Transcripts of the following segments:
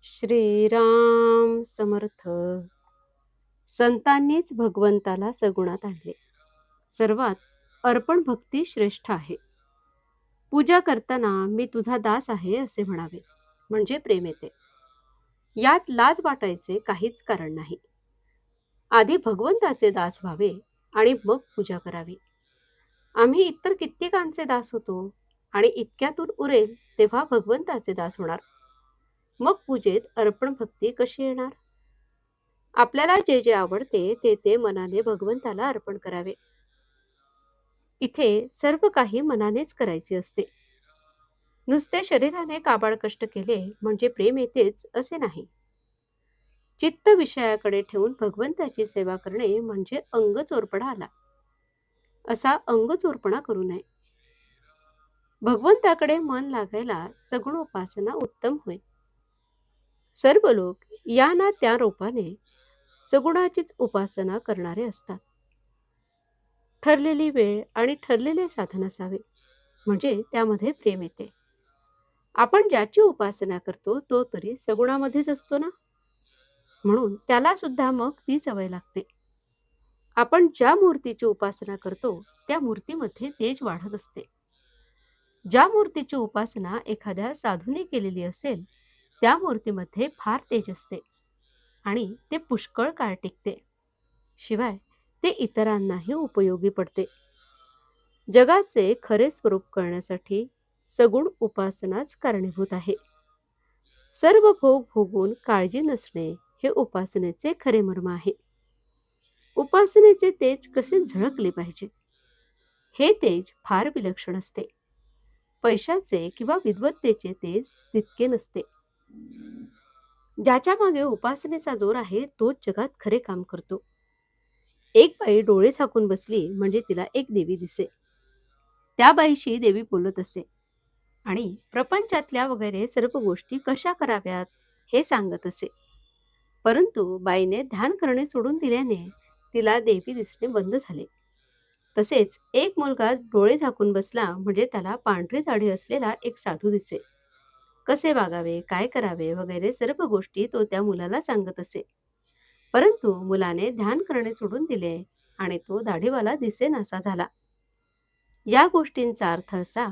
श्रीराम समर्थ. संतांनीच भगवंताला सगुणात आणले. सर्वात अर्पण भक्ती श्रेष्ठ आहे. पूजा करताना मी तुझा दास आहे असे म्हणावे, म्हणजे प्रेम येते. यात लाज वाटायचे काहीच कारण नाही. आधी भगवंताचे दास व्हावे आणि मग पूजा करावी. आम्ही इतर कित्येकांचे दास होतो आणि इतक्यातून उरेल तेव्हा भगवंताचे दास होणार. मग पूजेत अर्पण भक्ती कशी येणार? आपल्याला जे जे आवडते ते ते मनाने भगवंताला अर्पण करावे. इथे सर्व काही मनानेच करायचे असते. नुसते शरीराने काबाड कष्ट केले म्हणजे प्रेम येतेच असे नाही. चित्त विषयाकडे ठेवून भगवंताची सेवा करणे म्हणजे अंग चोरपणा आला. असा अंग चोरपणा करू नये. भगवंताकडे मन लागायला सगुण उपासना उत्तम होय. सर्व लोक या ना त्या रूपाने सगुणाचीच उपासना करणारे असतात. ठरलेली वेळ आणि ठरलेले साधन असावे, म्हणजे त्यामध्ये प्रेम येते. आपण ज्याची उपासना करतो तो तरी सगुणामध्येच असतो ना, म्हणून त्याला सुद्धा मग ती सवय लागते. आपण ज्या मूर्तीची उपासना करतो त्या मूर्तीमध्ये तेज वाढत असते. ज्या मूर्तीची उपासना एखाद्या साधूने केलेली असेल त्या मूर्तीमध्ये फार तेज असते आणि ते पुष्कळ काळ टिकते. शिवाय ते इतरांनाही उपयोगी पडते. जगाचे खरे स्वरूप कळण्यासाठी सगुण उपासनाच कारणीभूत आहे. सर्व भोग भोगून काळजी नसणे हे उपासनेचे खरे मर्म आहे. उपासनेचे तेज कसे झळकले पाहिजे, हे तेज फार विलक्षण असते. पैशाचे किंवा विद्वत्तेचे तेज तितके नसते. ज्याच्या मागे उपासनेचा जोर आहे तोच जगात खरे काम करतो. एक बाई डोळे झाकून बसली म्हणजे तिला एक देवी दिसे. त्या बाईशी देवी बोलत असे आणि प्रपंचातल्या वगैरे सर्व गोष्टी कशा कराव्यात हे सांगत असे. परंतु बाईने ध्यान करणे सोडून दिल्याने तिला देवी दिसणे बंद झाले. तसेच एक मुलगा डोळे झाकून बसला म्हणजे त्याला पांढरी दाढी असलेला एक साधू दिसे. कसे वागावे, काय करावे वगैरे सर्व गोष्टी तो त्या मुलाला सांगत असे. परंतु मुलाने ध्यान करणे सोडून दिले आणि तो दाढीवाला दिसेनासा झाला. या गोष्टींचा अर्थ असा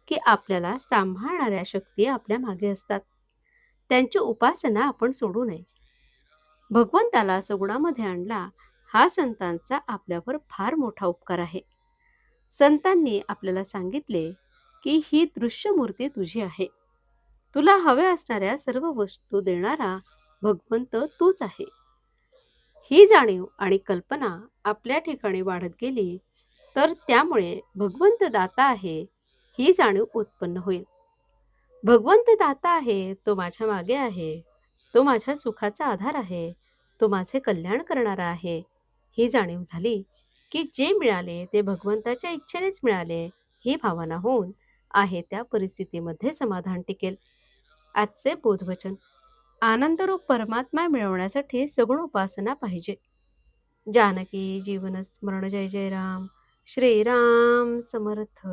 की आपल्याला सांभाळणाऱ्या शक्ती आपल्या मागे असतात. त्यांची उपासना आपण सोडू नये. भगवंताला सगुणामध्ये आणला हा संतांचा आपल्यावर फार मोठा उपकार आहे. संतांनी आपल्याला सांगितले की ही दृश्य मूर्ती तुझी आहे. तुला हव्या असणाऱ्या सर्व वस्तू देणारा भगवंत तूच आहे. ही जाणीव आणि कल्पना आपल्या ठिकाणी वाढत गेली तर त्यामुळे भगवंत दाता आहे ही जाणीव उत्पन्न होईल. भगवंत दाता आहे, तो माझ्या मागे आहे, तो माझ्या सुखाचा आधार आहे, तो माझे कल्याण करणारा आहे, ही जाणीव झाली की जे मिळाले ते भगवंताच्या इच्छेनेच मिळाले ही भावना होऊन आहे त्या परिस्थितीमध्ये समाधान टिकेल. आजचे बोधवचन. आनंदरूप परमात्मा मिळवण्यासाठी सगुण उपासना पाहिजे. जानकी जीवन स्मरण. जय जय राम. श्रीराम समर्थ.